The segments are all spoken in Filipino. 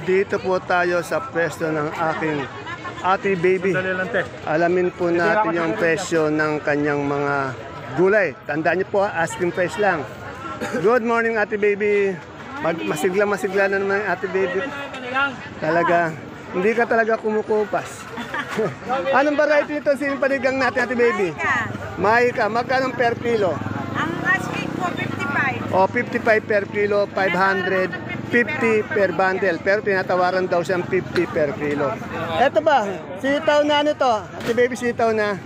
Dito po tayo sa pwesto ng aking ate baby. Alamin po natin yung presyo ng kanyang mga gulay. Tandaan niyo po, asking price lang. Good morning, ate baby. Masigla na naman yung ate baby. Talaga, hindi ka talaga kumukupas. Anong variety nito sinipanigang natin, ate baby? Maika. Magkano per kilo? Ang asking ko, 55. O, 55 per kilo, 550 per bundle. Pero tinatawaran daw siyang 50 per kilo. Eto ba? Sitaw na ano to? Ate baby, sitaw na.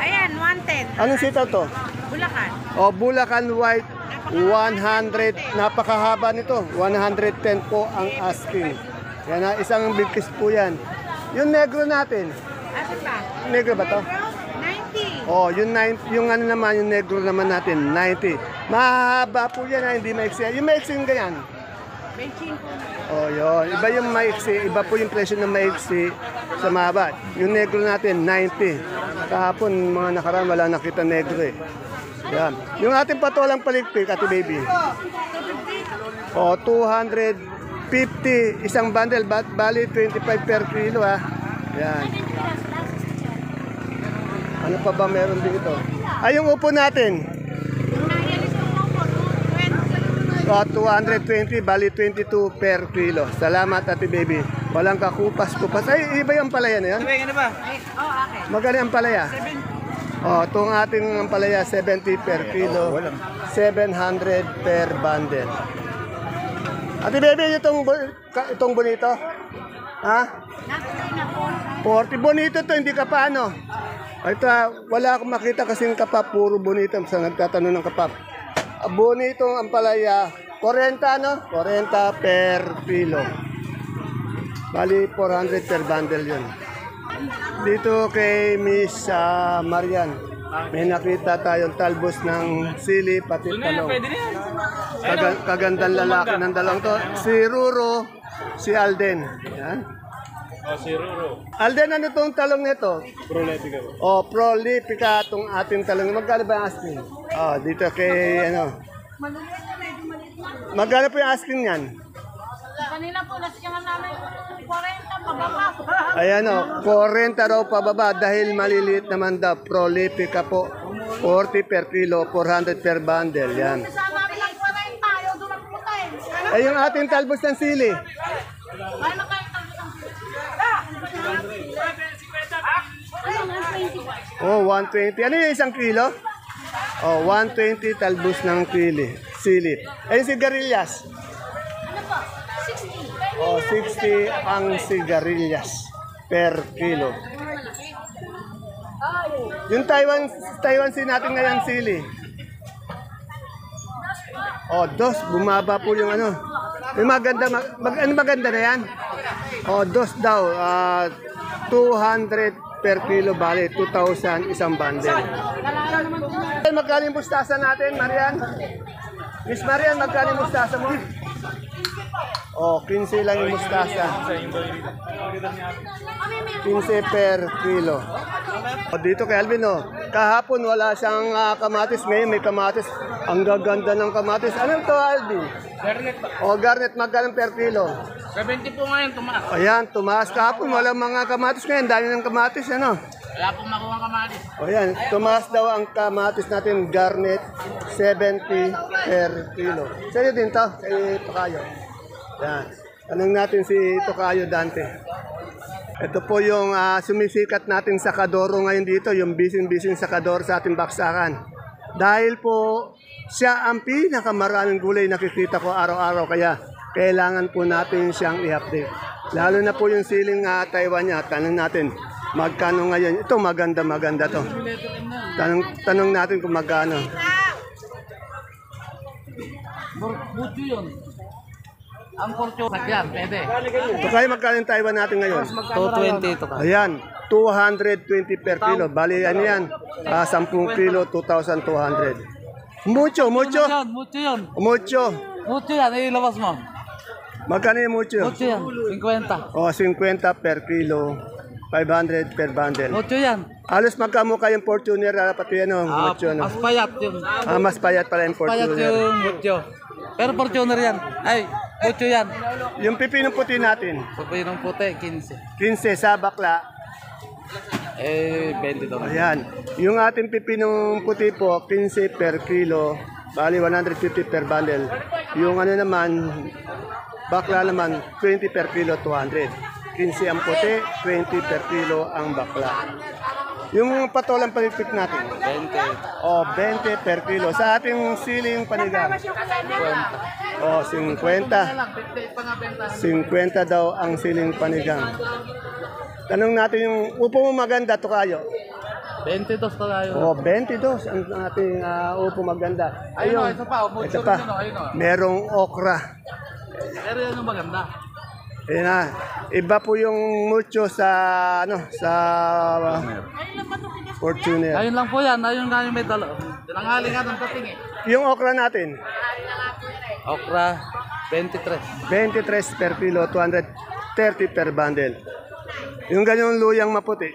Ayan, 110. Anong sitaw to? Bulacan. O, Bulacan White, 100. Napakahaba nito. 110 po ang asking. Yan na, isang bigkis po yan. Yung negro natin. Asa pa? Negro ba to? 90. Oh, yung ano naman, yung negro naman natin, 90. Mahaba po yan, ha? Hindi maiksi. Yung maiksi yung ganyan. 25 po. Oh, yun. Iba yung maiksi, iba po yung presyo ng maiksi sa mahaba. Yung negro natin, 90. Kahapon, mga nakaraan, wala nakita negro eh. Yan. Yung ating patolang palikpik, ate baby. Oh, 250, isang bundle, bali 25 per kilo, ha. Yan. Ano pa ba meron dito? Ay, yung upo natin. Yung nahiyalis ko po, 220. So, 220, bali 22 per kilo. Salamat, ate baby. Walang kakupas-kupas. Ay, iba yung palaya na yan? Ay, okay. Magkano ang palaya? 7. Oh, itong ating palaya, 70 per kilo. 700 per bundle. Ate baby, itong bonito? Ha? Natuloy na po. 40. Bonito to, hindi ka pa ano? Ito, wala akong makita kasing kapa, puro bonito. Sa nagtatanong ng kapap. Bonito ang palaya, 40 no? 40 per kilo. Bali, 400 per bundle yun. Dito kay Miss Marian, may nakita tayong talbos ng sili, pati talong. Kagandang lalaki ng dalawang to. Si Ruro, si Alden. Yan. Si Ruro. Alden, ano itong talong nito? Prolifica po. O, prolifica itong ating talong. Magkano ba ang asking? O, dito kay, ano. Magkano po yung asking yan? Kanina po, nasikyaman namin 40 pababa. Ayan o, 40 raw pababa dahil maliliit naman daw. Prolifica po, 40 per kilo, 400 per bundle. Yan. Kasama namin ng 40, ayaw dumaputa eh. Ay, yung ating talbos ng sili. Ay, makain tayo ng Oh, 120. Ano yung isang kilo? Oh, 120 talbos ng sili. Ay, sigarilyas. Ano po? 60. Oh, 60 ang sigarilyas per kilo. Yung Taiwan sin natin ngayon sili. Oh, dos, bumaba po yung ano. May maganda, ano maganda na yan? Oh, dos daw, 200 per kilo, bali, 2,000 isang bundle. Magkano yung mustasa natin, Marian? Miss Marian, magkano yung mustasa mo? Oh, 15 lang yung mustasa. 15 per kilo. O, dito kay Alvin, oh. Kahapon wala siyang kamatis. Ngayon may kamatis. Ang gaganda ng kamatis. Anong to, Alvin? Garnet po. O, garnet, magkano per kilo? 70 po ngayon, tumaas. Ayan, tumaas kahapon. Walang mga kamatis ngayon. Dami ng kamatis, ano? Wala pong makuha kamatis. O yan, tumaas daw ang kamatis natin, garnet, 70 per kilo. Sa'yo din to, kay Tokayo. Yan. Tanong natin si Tokayo Dante. Ito po yung sumisikat natin sa Kadoro ngayon dito, yung bising-bising sa Kadoro sa ating baksakan. Dahil po siya ang pinakamaraming gulay nakikita ko araw-araw, kaya kailangan po natin siyang i-update. Lalo na po yung siling Taiwan niya, tanong natin, magkano ngayon? Ito maganda to. Tanong natin kung magkano. Buto yun. Ang portyo, sagyan, pwede. Ito kayo magkano yung Taiwan natin ngayon? 220 ito ka. Ayan, 220 per kilo. Bali, ano yan? 10 kilo, 2,200. Mucho. Mucho yun. Mucho yan, ilabas mo. Magkano yung mucho? Mucho yan, 50. O, 50 per kilo, 500 per bundle. Mucho yan. Alos magkamukha yung Fortuner, pati ano, mucho. No? Mas payat yun. Mas payat pala yung Payat Fortuner. yung mucho. Pero Fortuner yan. Ay, Mucho yan. Yung pipinong puti natin, Pupinong puti, 15. 15 sa bakla. 20 daw. Ayan. Yung ating pipinong puti po, 15 per kilo. Bali, 150 per bundle. Yung ano naman, bakla naman, 20 per kilo, 200. 15 ang puti, 20 per kilo ang bakla. Yung patolang palitik natin, 20. o 20 per kilo. Sa ating siling panigang, 20. o 50. 50 daw ang siling panigang. Tanong natin yung upo mo maganda, Tokayo. 22 tayo. O 22 ang ating upo maganda. Ayun, Ayun, ito pa. Mucho ito rin pa. yun. Ayun, oh. Merong okra. Pero yan yung maganda. Ayan na. Iba po yung mucho sa ano sa Fortuner. Ayun lang po yan. Ayun nga yung may dala. Tinanghali nga ng dating eh. Yung okra natin, Okra, 23. 23 per kilo, 230 per bundle. Yung ganyong luyang maputi,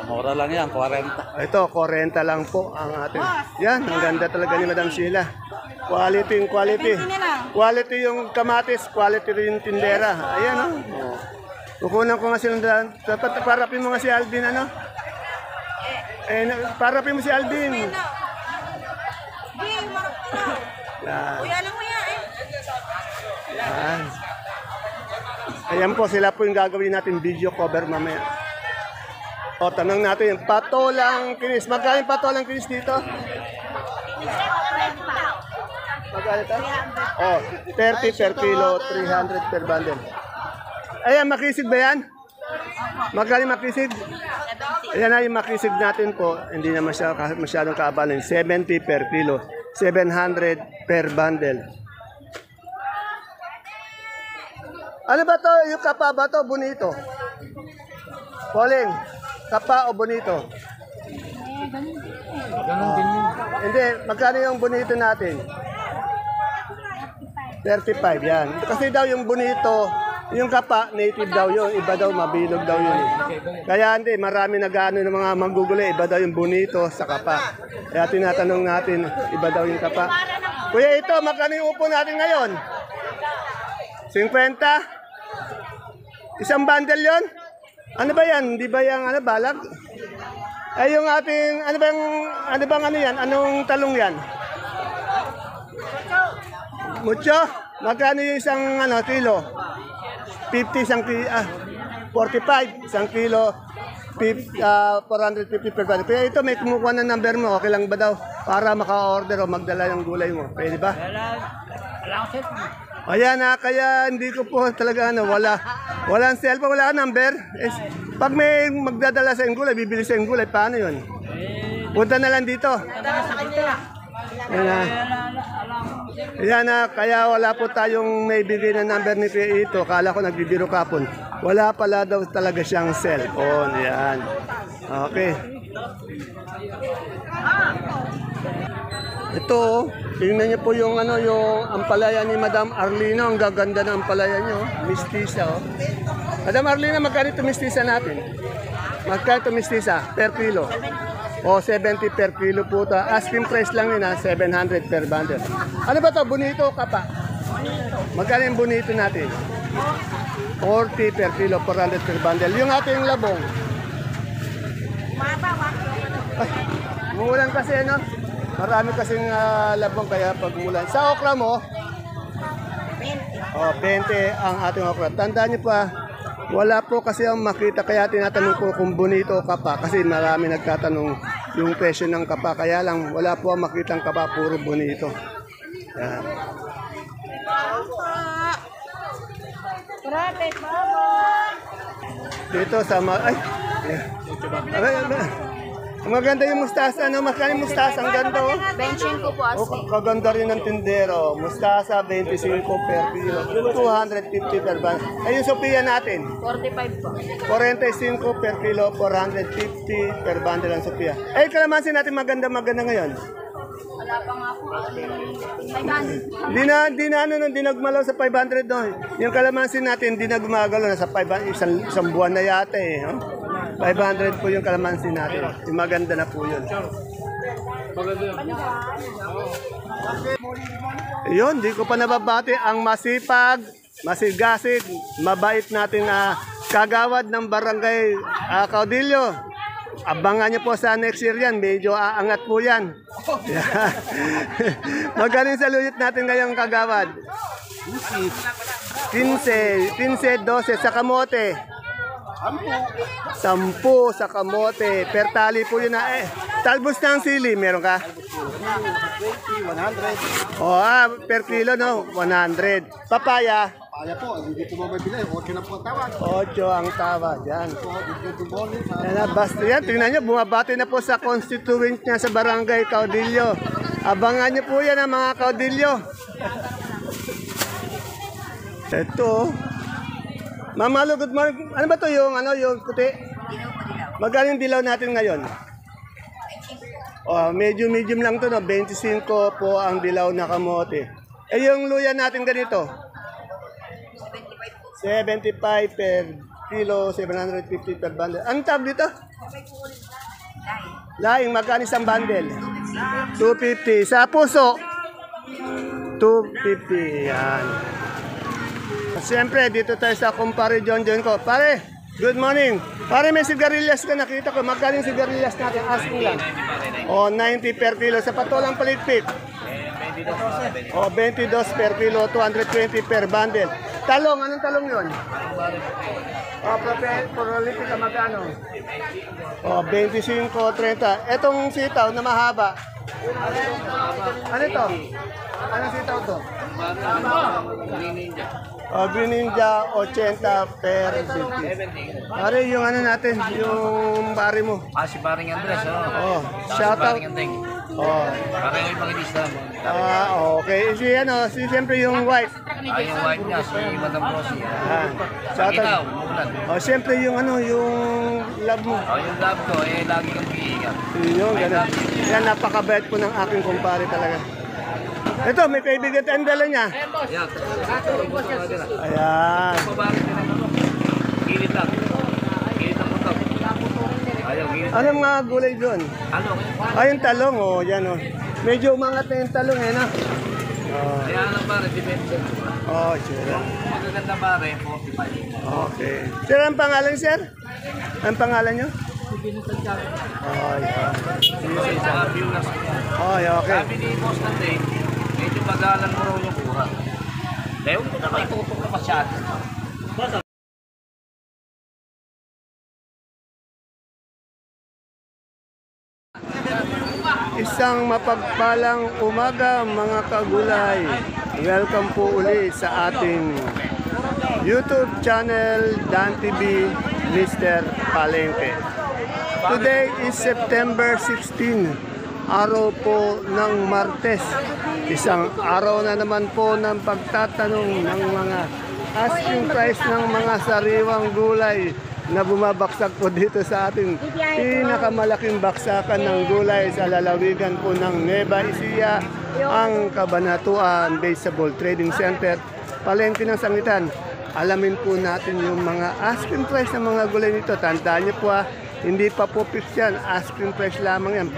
Mura lang yan, 40. ito 40 lang po ang ating. Yan, ang ganda talaga ni Madam Sheila. Quality yung quality. Quality yung kamatis, quality rin yung tindera. Ayan o. Oh. Kukunan ko nga silang daan. Dapat parapin mo nga si Alvin, ano? Parapin mo si Alvin. Yan. Yan. Ayan po, sila po yung gagawin natin video cover mamaya. O, tanong natin yung patolang kinis. Magkano yung patolang kinis dito? Magkano ito? O, 30 per kilo, 300 per bundle. Ayan, makisig ba yan? Magkano yung makisig? Ayan na yung makisig natin po. Hindi na masyadong kaabalan. 70 per kilo, 700 per bundle. Ano ba to? Yung kapa ba to? Bonito. Pauling, kapa o bonito? Ganun din yun. Hindi, magkano yung bonito natin? 35, yan. Kasi daw yung bonito, yung kapa, native daw yun. Iba daw, mabilog daw yun. Kaya hindi, marami nag-ano ng mga manggugulay. Iba daw yung bonito sa kapa. Kaya tinatanong natin, iba daw yung kapa. Kuya, ito, magkano yung upo natin ngayon? 50? Isang bundle yon? Ano ba yan? Di ba yung ano, balag? Ay, yung ating, ano bang ano yan? Anong talong yan? Mucho? Magkano yung isang ano, kilo? 50 isang kilo, 45 isang kilo, 450 per bundle. Kaya ito, may kumukuha ng number mo, okay lang ba daw? Para maka-order o magdala ng gulay mo. Pwede ba? Ayan na, kaya hindi ko po talaga walang cellphone, wala number. Pag may magdadala sa gulay, bibili sa gulay, paano yun? Punta na lang dito. Ayan na. Ayan na, kaya wala po tayong may bigay na number ni Kuya Ito. Kala ko nagbibiro kapon. Wala pala daw talaga siyang cellphone. Ayan. Okay. Ito, tingnan niyo po yung ano, yung ampalaya ni Madam Arlino. Ang gaganda ng ampalaya niyo, mistisa oh. Madam Arlino, magkano ito mistisa natin? Magkano ito mistisa per kilo? O 70 per kilo po ito. Asking price lang yun 700 per bundle. Ano ba ito? Bonito o kapa? Magkano yung bonito natin? 40 per kilo, 400 per bundle. Yung ating labong? Umulan kasi no? Marami kasing labong kaya pag umulan. Sa okra mo? 20. Oh, 20 ang ating okra. Tandaan niyo pa, wala po kasi ang makita kaya tinatanong ko kung bonito o kapa kasi marami nagtatanong yung presyo ng kapa. Kaya lang wala po ang makita ang kapa, puro bonito. Yan. Dito sa ay. Ang maganda yung mustasa, ano? Magkano yung mustasa? Ang ganda, oh. 25 po Oh, kaganda rin ng tindero. Mustasa, 25 per kilo. 250 per bundle. Ay, yung Sophia natin. 45 po. 45 per kilo, 450 per bundle ang Sophia. Ay, kalamansi natin maganda ngayon. Wala pa nga po. Di nagmalaw sa 500 no. Yung kalamansi natin, di nagmagalaw na sa 500, isang buwan na yata eh. No? 500 po yung kalamansi natin. Yung maganda na po yun. Yun, di ko pa nababati ang masipag masigasig, mabait natin kagawad ng barangay Caudillo. Abangan niyo po sa next year yan, medyo aangat po yan. Yan. Magaling saluyot natin ngayong kagawad. 15, 12 sa kamote. 10 sa kamote. Per tali po yun talbos ng sili, meron ka? 100. Per kilo no, 100. Papaya? Kaya po, hindi po mabibili. 8 na po ang tawag. 8 ang tawad, yan. Dito bonus. Yan na, basta yan. Tingnan nyo, bumabati na po sa constituent niya sa barangay Caudillo. Abangan nyo po yan mga Caudillo. Ito. Ma'am Malo, good morning. Ano ba to yung puti? Magkano yung dilaw natin ngayon? Medium lang to, no? 25 po ang dilaw na kamote. Yung luya natin ganito? 75 per kilo, 750 per bundle. Ang tab dito? Laing, magkano isang bundle? 250. Sa puso? 250. Yan. Siyempre, dito tayo sa kumpare John ko. Pare, good morning. Pare, may sigarilyas ka nakita ko. Magkano yung sigarilyas natin? Asking lang. 90 per kilo. Sa patolang palitpit? 22 per kilo, 220 per bundle. Talong, anong talong yun? Prolific ka magkano? 25, 30. Etong sitaw na mahaba. Ano ito? Anong sitaw to? Green Ninja, 80 per 50. Pare, yung ano natin, yung bari mo. Si Baring Andres, Shout out. Parang yung mga lista mo. Okay. Siyempre yung white. Yung white niya, si Madam Rosie. Shout out. Siyempre yung yung love mo. Yung love ko, lagi kang mag-iingat. Yun, ganun. Yan, napakabait po ng aking kumpare talaga. Ito, may kaibigan tayong dala niya. Ayan. Gilid lang. Gilid lang putok. Anong mga gulay doon? Ano? Yung talong, yan Medyo umangat na yung talong, Kaya lang pare, depende. Sure. Magaganda pare, 45. Okay. Sir, ang pangalan, sir? Ang pangalan nyo? Saka viewers ko yan. Okay. Sabi ni Boss Nante, medyo pagalan mo raw yung kuha. Dahil ko na may tutok na masyado. Isang mapagpalang umaga mga kagulay. Welcome po uli sa ating YouTube channel Dan TV Mr. Palengke. Today is September 16, araw po ng Martes. Isang araw na naman po ng pagtatanong ng mga asking price ng mga sariwang gulay na bumabaksak po dito sa ating pinakamalaking baksakan ng gulay sa lalawigan po ng Nueva Ecija, ang Cabanatuan Vegetable Trading Center, Palengke ng Sangitan. Alamin po natin yung mga asking price ng mga gulay nito. Tandaan niyo po hindi pa po fix yan, asking price lamang yan.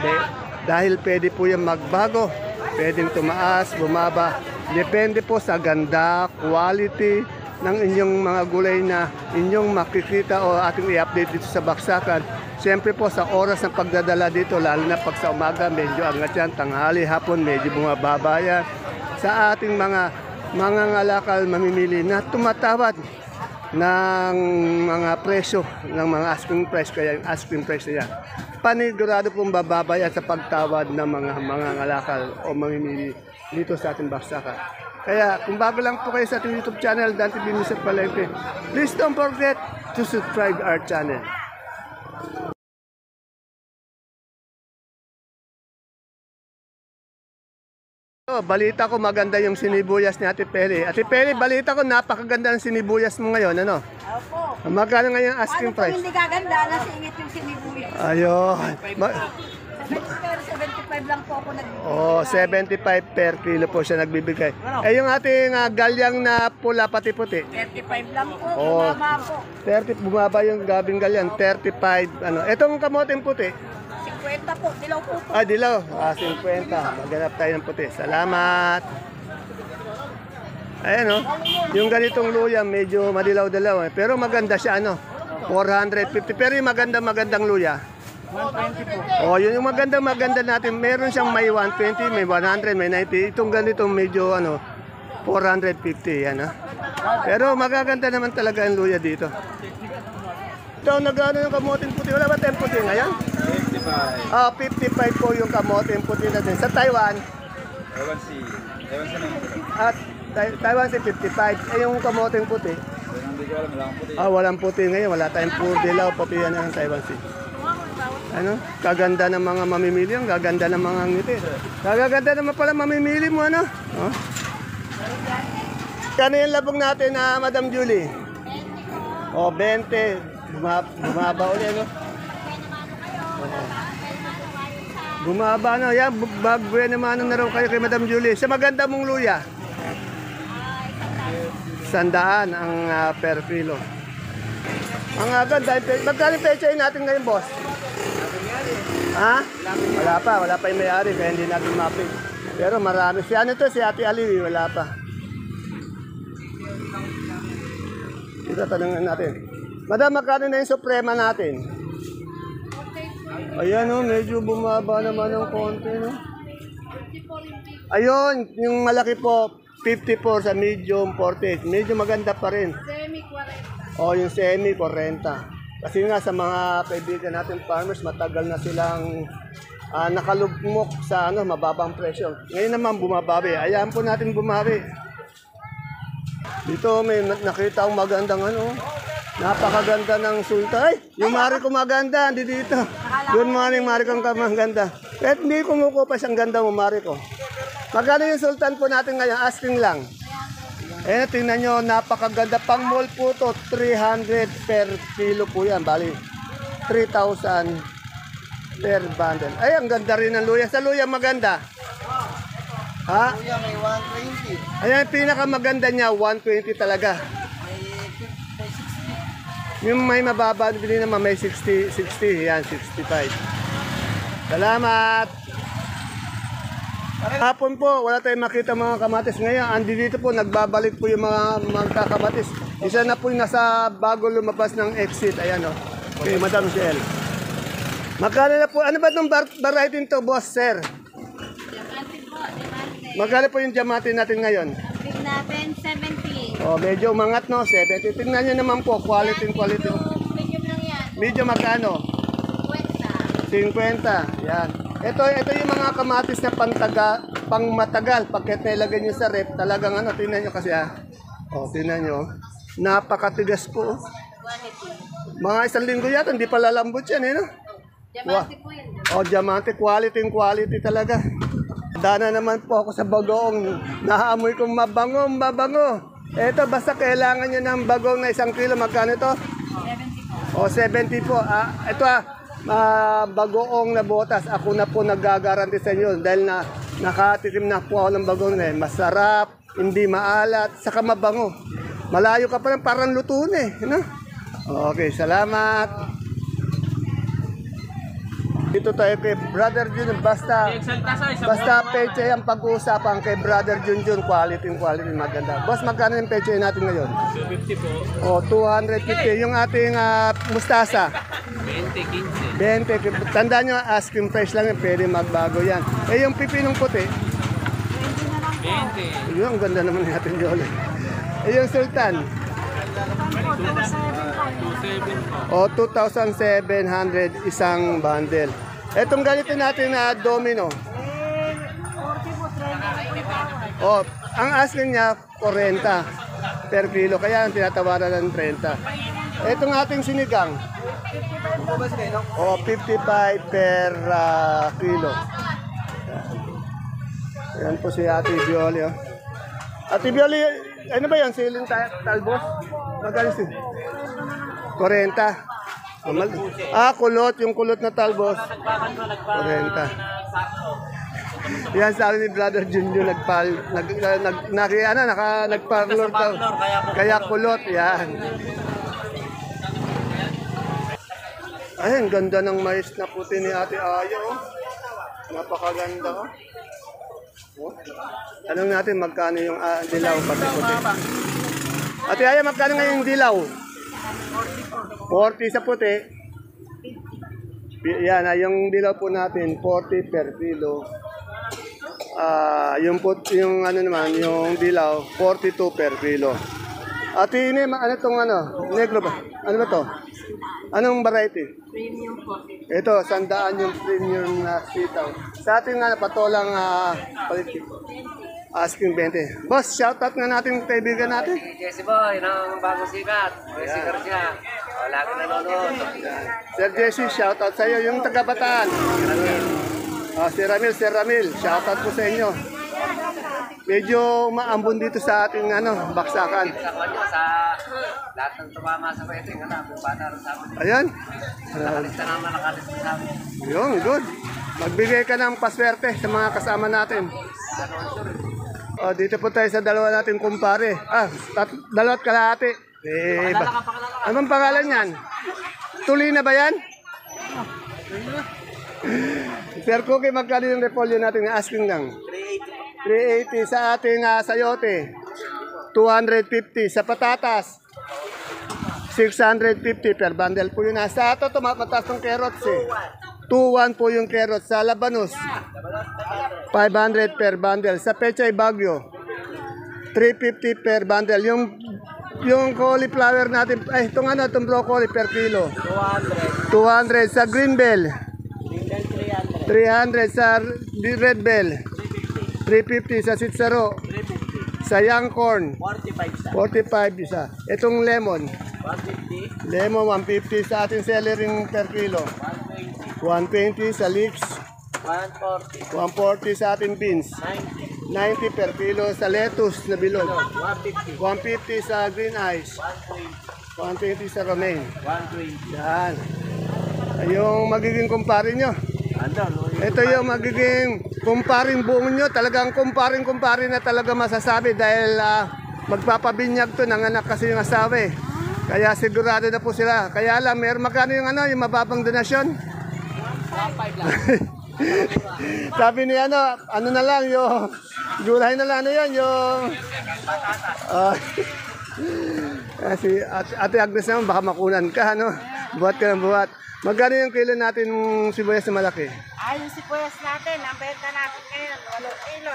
Dahil pwede po yan magbago, pwedeng tumaas, bumaba. Depende po sa ganda, quality ng inyong mga gulay na inyong makikita o ating i-update dito sa baksakan. Siyempre po sa oras ng pagdadala dito, lalo na pag sa umaga, medyo angat yan, tanghali, hapon, medyo bumababa yan. Sa ating mga ngalakal mamimili na tumatawad ng mga presyo, ng mga asking price, kaya yung asking price na yan. Panigurado pong bababa yan sa pagtawad ng mga ngalakal o mamimili dito sa ating baksakan. Kaya kung bago lang po kayo sa ating YouTube channel, Dan TV Mr. Palengke, please don't forget to subscribe our channel. Balita ko maganda yung sinibuyas ni Ate Peli. Ate Peli, balita ko napakaganda ng sinibuyas mo ngayon, ano? Opo. Magkano ngayon asking Ano po price? hindi gaganda, nasingit yung sinibuyas. Ayun. 75 lang po ako nagbibigay. 75 per kilo po siya nagbibigay. Yung ating galyang na pula pati puti. 35 lang po, Oh. bumaba po. 30 bumaba yung gabing galyan, 35 Etong kamoting puti. 50 po, dilaw po po. Dilaw. 50. Maghanap tayo ng puti. Salamat. Ayan, oh. Yung ganitong luya, medyo madilaw-dilaw. Pero maganda siya, ano? 450. Pero yung magandang luya. 120 po. Oh, yun yung maganda natin. Meron siyang may 120, may 100, may 90. Itong ganitong medyo, 450. Yan, Pero magaganda naman talaga ang luya dito. Ito, nag-ano yung kamoting puti. Wala ba tayong puti ngayon? 55. 55 po yung kamoting puti natin. Sa Taiwan? Taiwan At Taiwan si 55. Yung kamoting puti? Hindi ko alam, walang puti. Walang puti ngayon. Wala tayong puro dilaw. Puti yan ang Taiwan si. Kaganda ng mga mamimili. Ang gaganda ng mga ngiti. Kagaganda naman pala mamimili mo, Kano yung labong natin, Madam Julie? 20. Bumaba ulit, Bumaba na. Yan, bagbuyan naman na raw kayo kay Madam Julie. Sa maganda mong luya? 100 ang per kilo. Ang ganda. Magkano pechain natin ngayon, boss? Wala pa yung may-ari, kaya hindi natin mapig. Pero marami. Si Ate Aliwi, wala pa. Ito, tanongin natin. Madam, magkano na yung suprema natin? Ayan, medyo bumaba naman ng konti, Ayun, yung malaki po, 54 sa medium, 48. Medyo maganda pa rin. Semi 40. Yung semi, 40. Kasi nga sa mga kaibigan natin farmers, matagal na silang nakalugmok sa mababang presyo. Ngayon naman bumabawi. Ayan po natin bumawi. Dito may nakita akong magandang napakaganda ng sultan. Ay, yung Mari ko maganda, hindi dito. Good morning, Mari ko maganda. Kahit hindi kumukupas ang ganda mo, Mari ko. Magkano yung sultan po natin ngayon? Asking lang. Tingnan nyo, napakaganda. Pang mall po to, 300 per kilo po yan. Bali, 3,000 per bundle. Ay, ang ganda rin ng luya. Sa luya maganda. Luya may 120. Ayan, pinakamaganda niya, 120 talaga. Yung may mababa, bili naman may 60, yan, 65. Salamat! Hapon po, wala tayong makita mga kamatis. Ngayon, andi dito po, nagbabalik po yung mga magkakamatis. Isa na po yung nasa bago lumabas ng exit. Ayan, okay, Madam Shell. Magkano na po, ano ba itong variety to, boss, sir? Diamante po, diamante. Magkano po yung diamante natin ngayon? Big natin, 70. Medyo umangat, 70. Tingnan nyo naman po, quality. Medium lang yan. Medyo magkano? 50. Yan. Ito yung mga kamatis na pangmatagal. Pagkat nilagay nyo sa rep, talagang tingnan nyo kasi tingnan nyo. Napakatigas po. Mga 1 linggo yata, hindi pa lalambot yan, Diamante po yan. Diamante, quality talaga. Dana naman po ako sa bagoong. Naamoy kong mabango. Ito, basta kailangan nyo ng bagong na 1 kilo. Magkano ito? 70 po. 70 po. Ito bagoong na botas. Ako na po naggagaranti sa inyo dahil nakatikim na po ako ng bagong na masarap, hindi maalat, saka mabango. Malayo ka pa lang, parang luto na Okay, salamat. Dito tayo kay Brother Jun, basta peche ang pag-uusapan kay Brother Jun, quality maganda. Boss, magkano yung peche natin ngayon? 250 po. 250. Yung ating mustasa? 20. Tandaan nyo, asking price lang yan, pwede magbago yan. Yung pipinong puti? 20. Yung ganda naman natin, Jolly. Yung sultan? 2,700 isang bundle. Etong ganito natin na domino. 40 po, 30. Ang asking niya 40 per kilo, kaya ang tinatawaran ng 30. Etong ating sinigang. 55 per kilo. Ayan po si Ate Bioli. Ate Bioli, ano ba yan? Siling talbos? Magkano si? 40. Kulot. Yung kulot na talbos. 40. Yan sabi ni Brother Junjun, nagpa-kulot daw. Kaya kulot, yan. Ay, ang ganda ng mais na puti ni Ate Ayo. Napakaganda. Tanong natin magkano yung dilaw pati puti. Ate Aya, magkano ngayon yung dilaw? 40 sa puti. Yan, yung dilaw po natin, 40 per kilo. Yung ano naman, yung dilaw, 42 per kilo. Ate Ine, ano tong ano? Negro ba? Ano ba to? Anong variety? Premium po. Ito, 100 yung premium na sitaw. Sa ating patolang asking 20. Boss, shoutout nga natin yung kaibigan natin. Jesse Boy, ng bagong sikat. May sikat siya. Wala ka nanonood. Sir Jesse, shoutout sa iyo. Yung taga-Bataan. Si Ramil, shoutout po sa inyo. Medyo maambon dito sa ating baksakan. Sa kanyo, sa lahat ng tumama sa wedding, bumana rin sa amin. Ayan. Nakalista naman, nakalista sa amin. Yung, good. Magbigay ka ng paswerte sa mga kasama natin. Dito po tayo sa dalawa natin kumpare. Dalawat kalahati. Anong pangalan yan? Tuloy na ba yan? Sir Cookie, magkano yung repolyo natin na asking lang? 380 sa ating sayote. 250 sa patatas. 650 per bundle po yun. Sa ito, mataas ng carrots eh. 2.1 po yung carrots. Sa labanos, 500 per bundle. Sa pechay bagyo, 350 per bundle. Yung cauliflower natin, itong broccoli per kilo. 200 sa green bell. 300 sa red bell. 350 sa sitsaro. Sa young corn. 45 isa. Itong lemon. 150. Lemon 150 sa ating celery per kilo. 120 sa leeks. 140 sa ating beans. 90 per kilo sa lettuce na bilog. 150 sa green ice. 120 sa romaine. 120. Yan. Yung magiging kumpare nyo. Ito yung magiging kumparing buong nyo. Talagang kumparing na talaga masasabi dahil magpapabinyag to. Nanganak kasi yung asawa eh. Kaya sigurado na po sila. Kaya lang, magkano yung yung mababang donasyon? 1.5 lang. Sabi ni ano na lang yung gulay na lang yan yung si Ate Agnes naman baka makunan ka buhat ka ng buhat. Magkano yung kilo natin sibuyas na malaki? Yung sibuyas natin, ang benta natin ngayon, 8 kilo,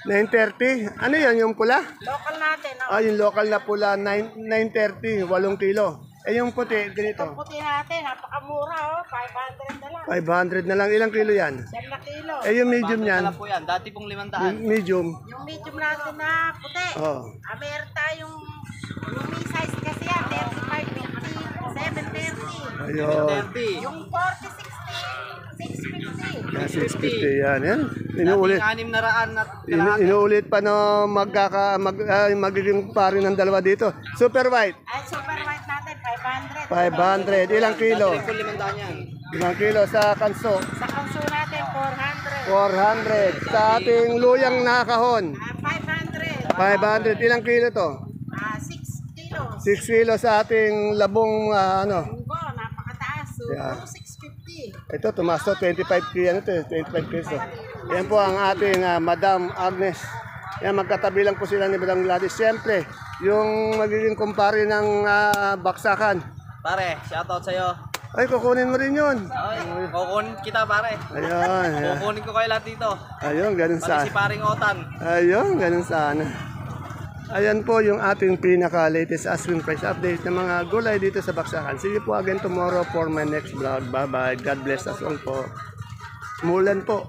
9.30. 9.30? Ano yun, yung pula? Local natin. Yung local na pula, 9.30, 8 kilo. Yung puti, ganito. Yung puti natin, napakamura, 500 na lang. 500 na lang. Ilang kilo yan? 7 na kilo. Yung medium yan? po yan, dati pong 500. Medium. Yung medium natin na puti. Meron tayong size kasi yan, 35, 50, 730. Ayun. Yung 40, 60, 650. Yan. Inuulit. Inuulit pa magiging pari ng dalawa dito. Super white. Super white natin, 500. Ilang kilo? Ilang kilo sa kanso? Sa kanso natin, 400. Sa ating luyang nakahon? 500. 500. Ilang kilo to? 6 kilos. 6 kilo sa ating labong Munggo, napakataas. So, Yeah. 650. Ito, tumaas to, 25 pesos. Yan po ang ating Madam Agnes. Yan, magkatabi lang po sila ni Madam Gladys. Siyempre, yung magiging kumpare ng baksakan. Pare, shoutout sa'yo. Ay, kukunin mo rin yun. Kukunin kita pare. Ayun. Kukunin ko kayo lahat dito. Ayun, ganun Pati si sana. paring Otan. Ayun, ganun sana. Ayan po yung ating pinaka-latest asking price update ng mga gulay dito sa Baksakan. See you po again tomorrow for my next vlog. Bye-bye. God bless us all po. Mulan po.